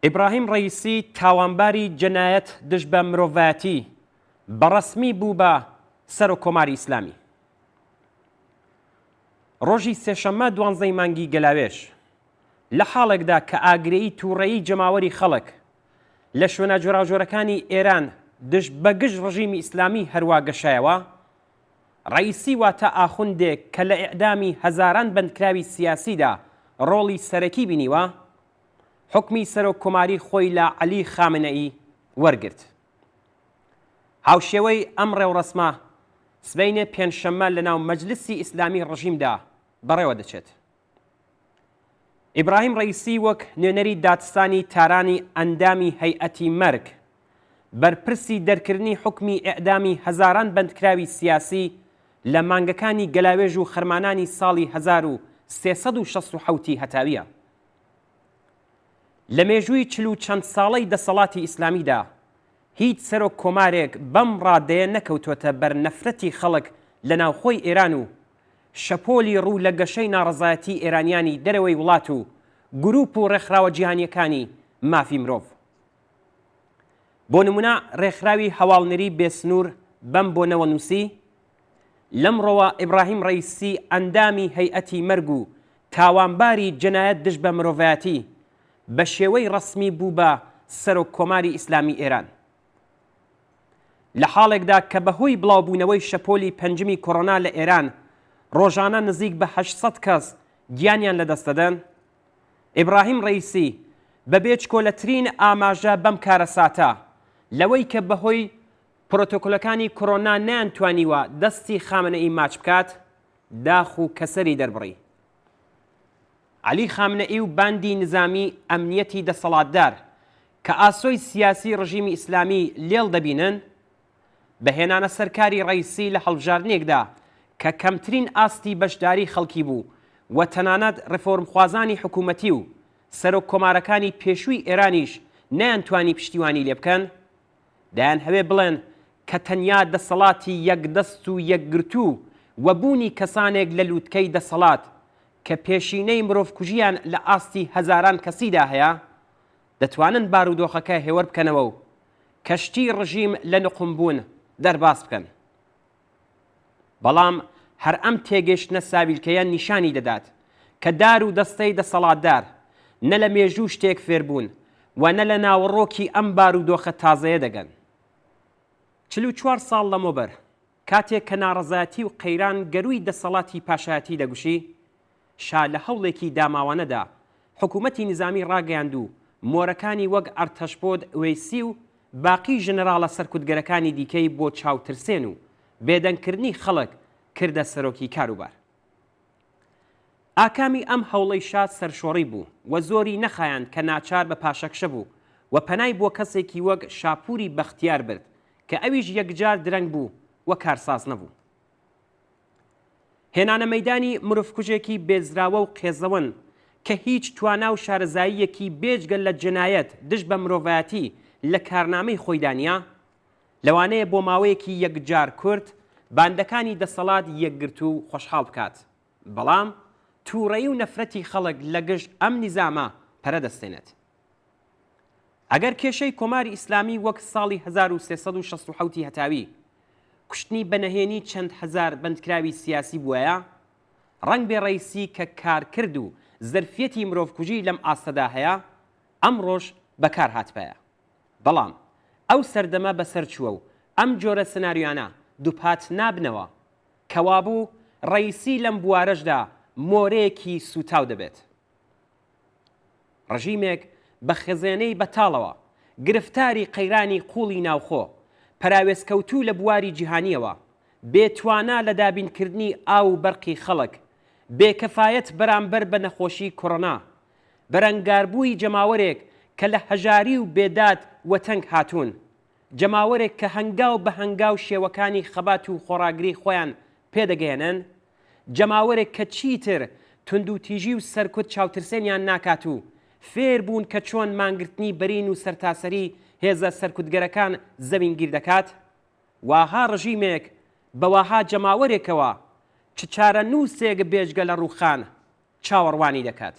ئیبراهیم ڕەیسی تاوانباری جەنایەت دژ بە مرۆڤایەتی بەڕەسمی بوو بە سەر و کۆماری ئیسلامی. ڕۆژی سێشەممە 12 مانگی گەلاوێژ لە حاڵێکدا کە ئاگرەیی تووڕەیی جەماوەری خەڵک لە شوێنە جۆراوجۆرەکانی ئێران دژ بەگشت ڕژیمی ئیسلامی هەروە گەشایەوە، ڕەیسی واتە ئاخوندێک کە لە ئیعدامی هەزاران بەندکراوی سیاسیدا ڕۆڵی سەرەکی بینیوە، حکمی سەرۆک کۆماری خۆی لە عەلی خامنەئی وەرگرت. هاوشێوەی ئەم ڕێوڕەسمە سبەینێ پێنجشەممە لەناو مەجلیسی ئیسلامی ڕژیمدا بەڕێوە دەچێت. ئیبراهیم ڕەیسی وەک نوێنەری دادستانی تارانی ئەندامی هەیئەتی مەرگ بەرپرسی دەرکردنی حکمی ئیعدامی هەزاران بەندکراوی سیاسی لە مانگەکانی گەلاوێژ و خەرمانانی ساڵی 1367 هەتاویە. لە مێژووی 40 چەند ساڵەی دەسەڵاتی ئیسلامیدا هیچ سەرۆک کۆمارێک بەم ڕادەیە نەکەوتوەتە بەر نەفرەتی خەڵک لە ناوخۆی ئێران و شەپۆلی ڕوو لە گەشەی ناڕەزایەتی ئێرانیانی دەرەوەی وڵات و گروپ و ڕێکخراوە جیهانیەکانی مافی مرۆڤ. بۆ نمونە ڕێکخراوی هەواڵنەری بێسنوور بەم بۆ نەوەنووسی لەمڕۆوە ئیبراهیم ڕەیسی ئەندامی هەیئەتی مەرگ و تاوانباری جەنایەت دژ بە مرۆڤایەتی بە شێوەی ڕەسمی بوو بە سەرۆک کۆماری ئیسلامی ئێران. لە حاڵێکدا کە بەهۆی بڵاوبوونەوەی شەپۆلی پەنجمی کۆڕۆنا لە ئێران ڕۆژانە نزیک بە 800 کەس گیانیان لەدەستەدەن، ئیبراهیم ڕەیسی بەبێ چکۆلەترین ئاماژە بەم کارە ساتە لەوەی کە بەهۆی پرۆتۆکۆلەکانی کۆڕۆنا نەیانتوانیوە دەستی خامنەئی ماچ بکات، داخ و کەسەری دەربڕی. عەلی خامنەئی و باندی نظامی ئەمنیەتی دەسەڵاتدار کە ئاسۆی سیاسی ڕژیمی ئیسلامی لێڵ دەبینن، بەهێنانە سەرکاری ڕەیسی لە هەڵبژاردنێکدا کە کەمترین ئاستی بەشداری خەڵکی بوو و تەنانەت ڕێفۆرمخوازانی حکوومەتی و سەرۆک کۆمارەکانی پێشووی ئێرانیش نەیانتوانی پشتیوانی لێ بکەن، دایان هەوێ بڵێن کە تەنیا دەسەڵاتی یەکدەست و یەکگرتوو و بوونی کەسانێک لە لووتکەی دەسەڵات کە پێشینەی مرۆڤکوژیان لە ئاستی هەزاران کەسیدا هەیە دەتوانن بارودۆخەکە هێوەر بکەنەوە و کەشتی ڕژیم لە نقمبوون دەرباس بکەن. بەڵام هەر ئەم تێگەشتنە ساویلکەیە نیشانی دەدات کە دار و دەستەی دەسەڵاتدار نە لە مێژوو شتێک فێربوون و نە لە ناوەڕۆکی ئەم بارودۆخە تازەیە دەگەن. 44 ساڵ لەمەوبەر کاتێک کە ناڕەزایەتی و قەیران گەروی دەسەڵاتی پاشایەتی دەگوشی، شا لە هەوڵێکی داماوانەدا حکوومەتی نظامی ڕاگەیاند و مۆرەکانی وەک ئەرتەشبۆد وەیسی و باقی ژنەراڵە سەرکوتگەرەکانی دیکەی بۆ چاوترسێن و بێدەنگکردنی خەڵک کردە سەرۆکی کاروبار. ئاکامی ئەم هەوڵەی شاد سەرشۆڕی بوو و زۆری نەخایان کە ناچار بە پاشەکشە بوو و پەنای بۆ کەسێکی وەک شاپووری بەختیار برد کە ئەویش یەکجار درەنگ بوو و کارساز نەبوو. هێنانە مەیدانی مرۆڤکوژێکی بێزراوە و قێزەوەن کە هیچ توانا و شارەزاییەکی بێجگەل لە جەنایەت دژ بە مرۆڤایەتی لە کارنامەی خۆیدانیا، لەوانەیە بۆ ماوەیەکی یەکجار کورت باندەکانی دەسەڵات یەکگرت و خۆشحاڵ بکات، بەڵام تووڕەیی و نەفرەتی خەڵک لە گشت ئەم نیزامە پەرەدەستێنێت. ئەگەر کێشەی کۆماری ئیسلامی وەک ساڵی 1367 هەتاوی کوشتنی بەنەهێنی چەند هەزار بەندکراوی سیاسی بووایە، ڕەنگ بێ ڕەیسی کە کارکرد و زەرفیەتی مرۆڤکوژی لەم ئاستەدا هەیە ئەمڕۆژ بەکار هاتبایە. بەڵام ئەو سەردەمە بەسەر چووە و ئەم جۆرە سناریۆیانە دووپات نابنەوە کەوابوو ڕەیسی لەم بوارەشدا مۆرەیەکی سوتاو دەبێت. ڕژیمێک بە خێزێنەی بەتاڵەوە گرفتاری قەیرانی قوڵی ناوخۆ پەراوێزکەوتوو لە بواری جیهانیەوە، بێتوانە لە دابینکردنی ئاو و بەرقی خەڵک، بێکەفایەت بەرامبەر بە نەخۆشی کۆڕۆنا، بەرەنگاربووی جەماوەرێک کە لە هەژاری و بێداد وەتەنگ هاتوون، جەماوەرێک کە هەنگاو بە هەنگاو شێوەکانی خەبات و خۆراگری خۆیان پێدەگەێنن، جەماوەرێک کە چیتر تند و تیژی و سەرکوت چاوترسێنیان ناکات و فێر بوون کە چۆن مانگرتنی بەرین و سەرتاسەری هێزە سەرکوتگەرەکان زەوینگیر دەکات، واها ڕژیمێک بەواها جەماوەرێکەوە چ چارە نووسێک بێژگە لە ڕووخان چاوەڕوانی دەکات.